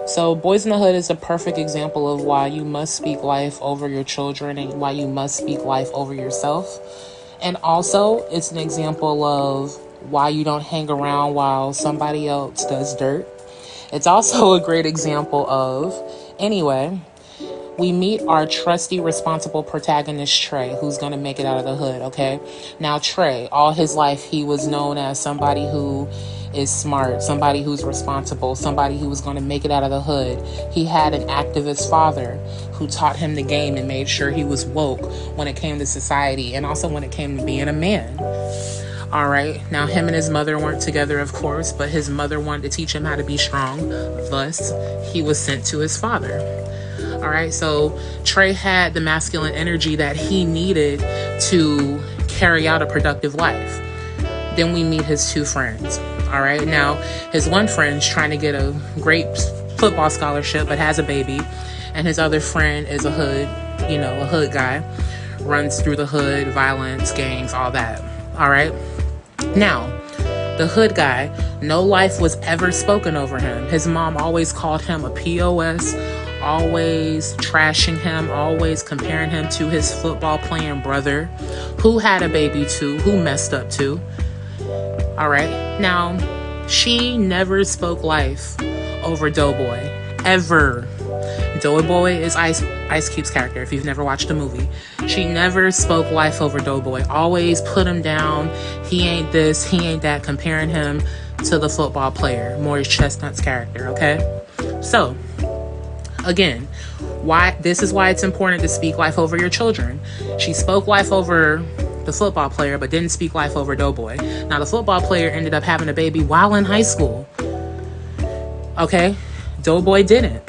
So Boyz-In-The-Hood is a perfect example of why you must speak life over your children and why you must speak life over yourself. And also, it's an example of why you don't hang around while somebody else does dirt. It's also a great example of, anyway, we meet our trusty, responsible protagonist, Trey, who's going to make it out of the hood, okay? Now, Trey, all his life, he was known as somebody who is smart, somebody who's responsible, somebody who was going to make it out of the hood. He had an activist father who taught him the game and made sure he was woke when it came to society and also when it came to being a man. All right, now him and his mother weren't together, of course, but his mother wanted to teach him how to be strong. Thus, he was sent to his father. All right, so Trey had the masculine energy that he needed to carry out a productive life. Then we meet his two friends. All right, now his one friend's trying to get a great football scholarship but has a baby, and his other friend is a hood guy, runs through the hood, violence, gangs, all that. All right, now the hood guy, no life was ever spoken over him. His mom always called him a POS, always trashing him, always comparing him to his football playing brother who had a baby too, who messed up too. All right, now she never spoke life over Doughboy, ever. Doughboy is Ice Cube's character, if you've never watched the movie. She never spoke life over Doughboy, always put him down. He ain't this, he ain't that, comparing him to the football player, Morris Chestnut's character, okay? So, again, this is why it's important to speak life over your children. She spoke life over the football player, but didn't speak life over Doughboy. Now, the football player ended up having a baby while in high school. Okay? Doughboy didn't.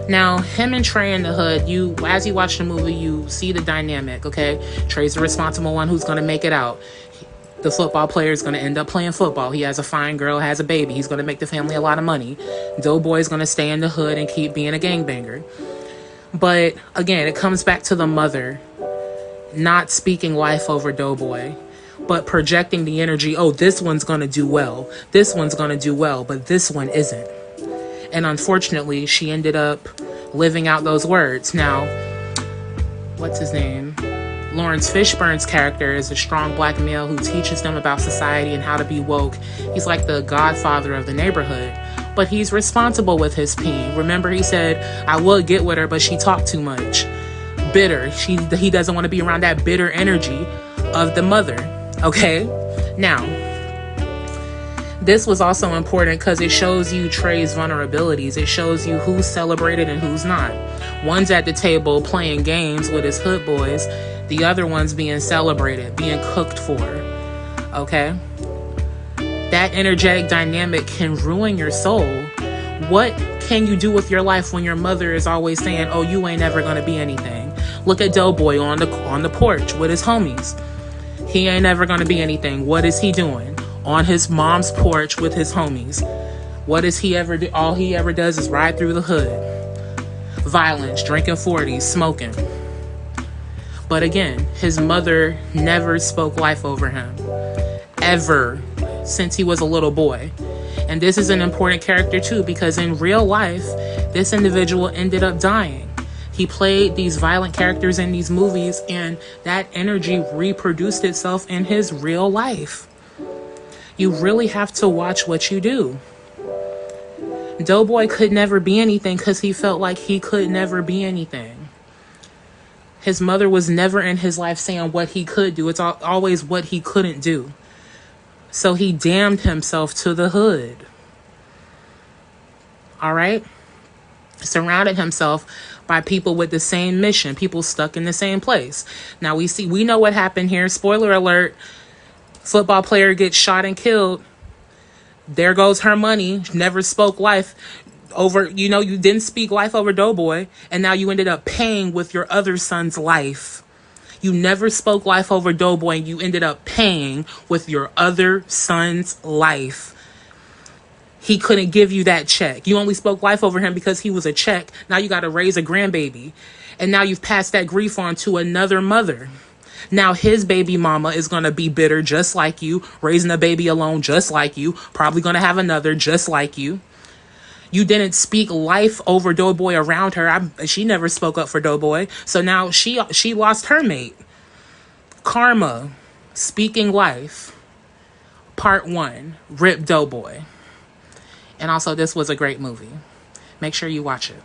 Now, him and Trey in the hood, as you watch the movie, you see the dynamic, okay? Trey's the responsible one who's going to make it out. The football player is going to end up playing football. He has a fine girl, has a baby. He's going to make the family a lot of money. Doughboy's going to stay in the hood and keep being a gangbanger. But, again, it comes back to the mother not speaking life over Doughboy, but projecting the energy, oh, this one's going to do well. This one's going to do well, but this one isn't. And unfortunately, she ended up living out those words. Now, what's his name? Lawrence Fishburne's character is a strong black male who teaches them about society and how to be woke. He's like the godfather of the neighborhood, but he's responsible with his peen. Remember, he said, I would get with her, but she talked too much. Bitter. He doesn't want to be around that bitter energy of the mother. Okay? Now, this was also important because it shows you Trey's vulnerabilities. It shows you who's celebrated and who's not. One's at the table playing games with his hood boys. The other one's being celebrated, being cooked for. Okay? That energetic dynamic can ruin your soul. What can you do with your life when your mother is always saying, oh, you ain't ever going to be anything? Look at Doughboy on the porch with his homies. He ain't ever going to be anything. What is he doing? On his mom's porch with his homies. What does he ever do? All he ever does is ride through the hood. Violence, drinking 40s, smoking. But again, his mother never spoke life over him. Ever. Since he was a little boy. And this is an important character too, because in real life, this individual ended up dying. He played these violent characters in these movies, and that energy reproduced itself in his real life. You really have to watch what you do. Doughboy could never be anything because he felt like he could never be anything. His mother was never in his life saying what he could do. It's always what he couldn't do. So he damned himself to the hood. All right? Surrounded himself by people with the same mission, people stuck in the same place. Now we know what happened here. Spoiler alert. Football player gets shot and killed. There goes her money. Never spoke life over, you didn't speak life over Doughboy, and now you ended up paying with your other son's life. You never spoke life over Doughboy, and you ended up paying with your other son's life. He couldn't give you that check. You only spoke life over him because he was a check. Now you got to raise a grandbaby. And now you've passed that grief on to another mother. Now his baby mama is going to be bitter just like you, raising a baby alone just like you, probably going to have another just like you. You didn't speak life over Doughboy around her. She never spoke up for Doughboy. So now she lost her mate. Karma, speaking life, part 1, Rip Doughboy. And also, this was a great movie. Make sure you watch it.